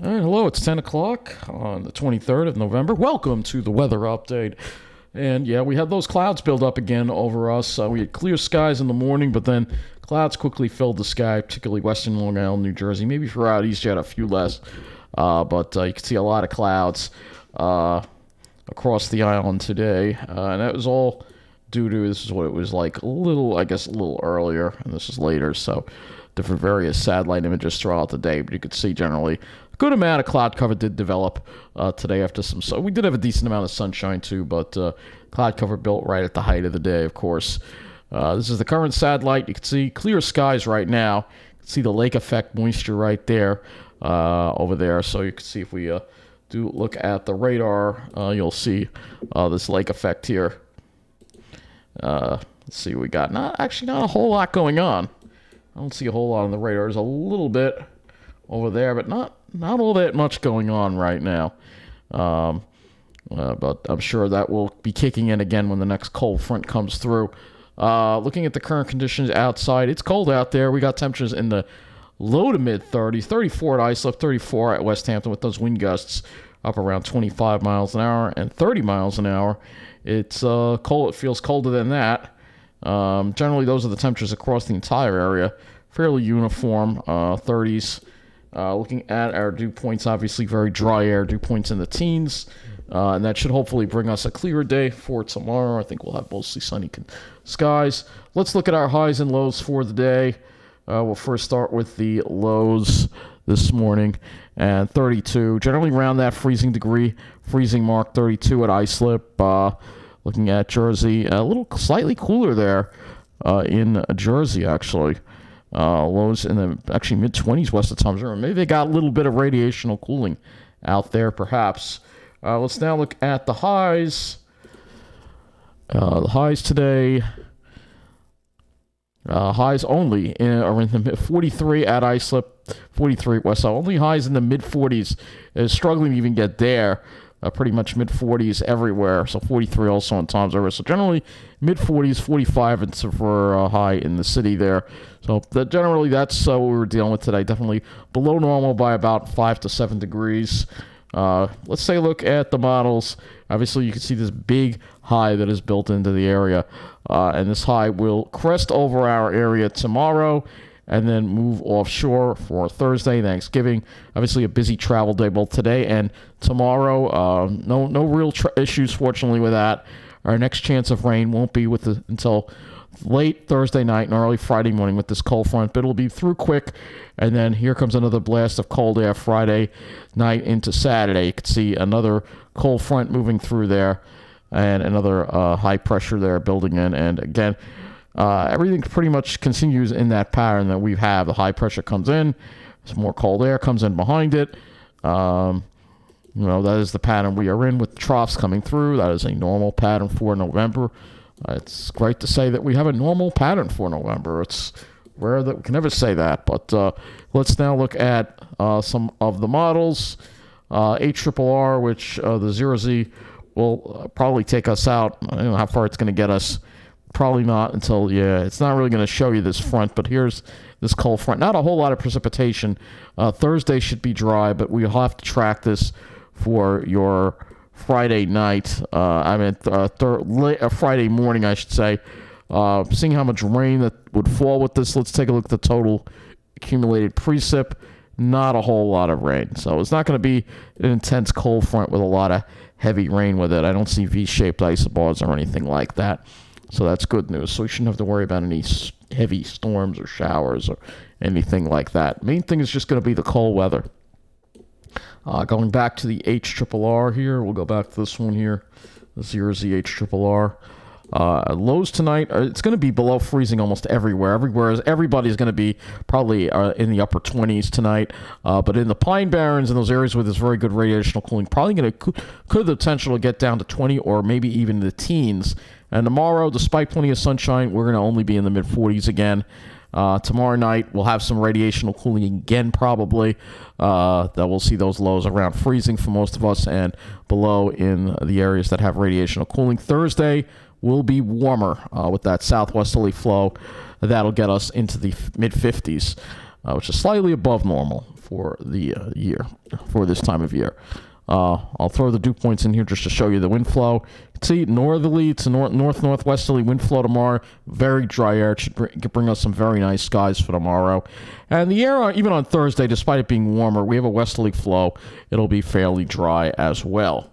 All right, hello, it's 10 o'clock on the 23rd of November. Welcome to the weather update. And yeah, we had those clouds build up again over us. We had clear skies in the morning, but then clouds quickly filled the sky, particularly western Long Island, New Jersey. Maybe throughout east you had a few less, but you could see a lot of clouds across the island today. And that was all due to, this is what it was like a little earlier, and this is later, so different various satellite images throughout the day, but you could see generally a good amount of cloud cover did develop today after some sun. We did have a decent amount of sunshine too, but cloud cover built right at the height of the day, of course. This is the current satellite. You can see clear skies right now. You can see the lake effect moisture right there over there. So you can see if we do look at the radar, you'll see this lake effect here. Let's see what we got. Not a whole lot going on. I don't see a whole lot on the radar. There's a little bit over there, but not all that much going on right now. But I'm sure that will be kicking in again when the next cold front comes through. Looking at the current conditions outside, it's cold out there. We got temperatures in the low to mid 30s, 34 at Islip, 34 at West Hampton with those wind gusts up around 25 miles an hour and 30 miles an hour. It's cold. It feels colder than that. Generally, those are the temperatures across the entire area. Fairly uniform, 30s. Looking at our dew points, obviously very dry air, dew points in the teens. And that should hopefully bring us a clearer day for tomorrow. I think we'll have mostly sunny skies. Let's look at our highs and lows for the day. We'll first start with the lows this morning. And 32, generally around that freezing mark, 32 at Islip. Looking at Jersey, a little slightly cooler there in Jersey, actually. Lows in the actually mid-20s west of Tom's River. Maybe they got a little bit of radiational cooling out there, perhaps. Let's now look at the highs. The highs today, highs only are in the 43 at Islip, 43 at West Side. Only highs in the mid-40s. Struggling to even get there. Pretty much mid-40s everywhere, so 43 also on Tom's River. So generally mid-40s, 45 and for high in the city there. So generally that's what we were dealing with today. Definitely below normal by about 5 to 7 degrees. Let's take a look at the models. Obviously you can see this big high that is built into the area. And this high will crest over our area tomorrow and then move offshore for Thursday, Thanksgiving. Obviously a busy travel day both today and tomorrow. No real issues, fortunately, with that. Our next chance of rain won't be until late Thursday night and early Friday morning with this cold front, but it'll be through quick. And then here comes another blast of cold air Friday night into Saturday. You can see another cold front moving through there and another high pressure there building in. And again, everything pretty much continues in that pattern that we have. The high pressure comes in, some more cold air comes in behind it. That is the pattern we are in with troughs coming through. That is a normal pattern for November. It's great to say that we have a normal pattern for November. It's rare that we can never say that. But let's now look at some of the models. HRRR, which the 0Z will probably take us out. I don't know how far it's going to get us. Probably not until, it's not really going to show you this front, but here's this cold front. Not a whole lot of precipitation. Thursday should be dry, but we'll have to track this for your Friday night. Friday morning, I should say. Seeing how much rain that would fall with this, let's take a look at the total accumulated precip. Not a whole lot of rain. So it's not going to be an intense cold front with a lot of heavy rain with it. I don't see V-shaped isobars or anything like that. So that's good news. So we shouldn't have to worry about any heavy storms or showers or anything like that. Main thing is just going to be the cold weather. Going back to the HRRR here, we'll go back to this one here. This here is the HRRR. Lows tonight, it's going to be below freezing almost everywhere. Everybody's going to be probably in the upper 20s tonight. But in the Pine Barrens and those areas where there's very good radiational cooling, probably could have the potential to get down to 20 or maybe even the teens. And tomorrow, despite plenty of sunshine, we're going to only be in the mid-40s again. Tomorrow night, we'll have some radiational cooling again, probably. That we'll see those lows around freezing for most of us and below in the areas that have radiational cooling. Thursday will be warmer with that southwesterly flow. That'll get us into the mid-50s, which is slightly above normal for the year, for this time of year. I'll throw the dew points in here just to show you the wind flow. See, northerly to northwesterly wind flow tomorrow. Very dry air. It should bring us some very nice skies for tomorrow. And the air, even on Thursday, despite it being warmer, we have a westerly flow. It'll be fairly dry as well.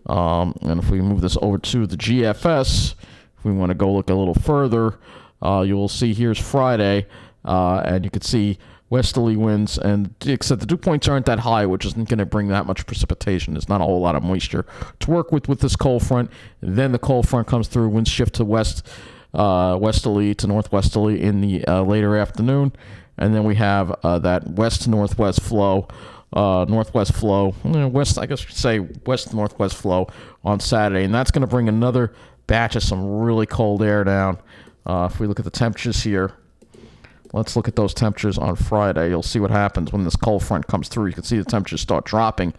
And if we move this over to the GFS, if we want to go look a little further, you will see here's Friday, and you can see westerly winds, and except the dew points aren't that high, which isn't going to bring that much precipitation. There's not a whole lot of moisture to work with this cold front. Then the cold front comes through, winds shift to westerly to northwesterly in the later afternoon, and then we have that west to northwest flow, northwest flow, west, I guess you could say west to northwest flow on Saturday, and that's going to bring another batch of some really cold air down. If we look at the temperatures here, let's look at those temperatures on Friday. You'll see what happens when this cold front comes through. You can see the temperatures start dropping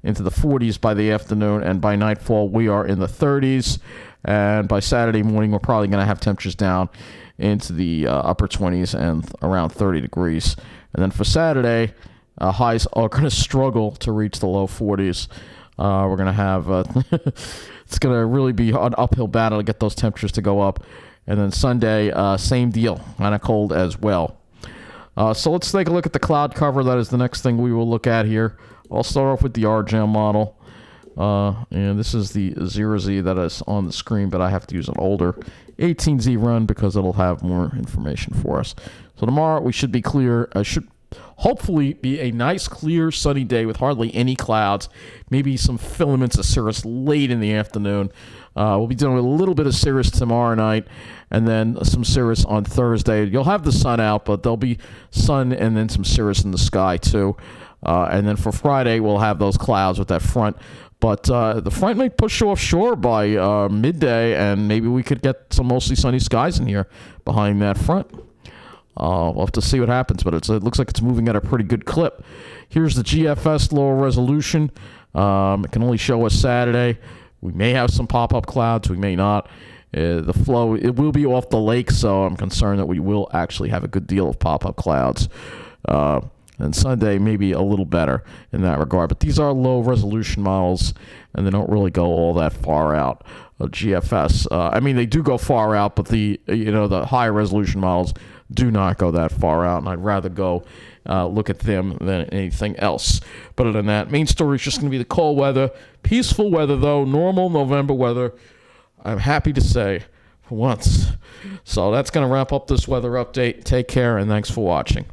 into the 40s by the afternoon, and by nightfall we are in the 30s. And by Saturday morning, we're probably going to have temperatures down into the upper 20s and around 30 degrees. And then for Saturday, highs are going to struggle to reach the low 40s. We're going to have, it's going to really be an uphill battle to get those temperatures to go up. And then Sunday, same deal, kind of cold as well. So let's take a look at the cloud cover. That is the next thing we will look at here. I'll start off with the RGM model. And this is the 0Z that is on the screen, but I have to use an older 18Z run because it'll have more information for us. So tomorrow we should be clear. Should hopefully be a nice, clear, sunny day with hardly any clouds. Maybe some filaments of cirrus late in the afternoon. We'll be dealing with a little bit of cirrus tomorrow night, and then some cirrus on Thursday. You'll have the sun out, but there'll be sun and then some cirrus in the sky too. And then for Friday, we'll have those clouds with that front. But the front may push offshore by midday, and maybe we could get some mostly sunny skies in here behind that front. We'll have to see what happens, but it looks like it's moving at a pretty good clip. Here's the GFS lower resolution. It can only show us Saturday. We may have some pop-up clouds. We may not. The flow, it will be off the lake, so I'm concerned that we will actually have a good deal of pop-up clouds. And Sunday maybe a little better in that regard. But these are low-resolution models, and they don't really go all that far out. GFS, I mean, they do go far out, but the high-resolution models do not go that far out, and I'd rather go look at them than anything else. But other than that, main story is just going to be the cold weather. Peaceful weather, though. Normal November weather, I'm happy to say, for once. So that's going to wrap up this weather update. Take care, and thanks for watching.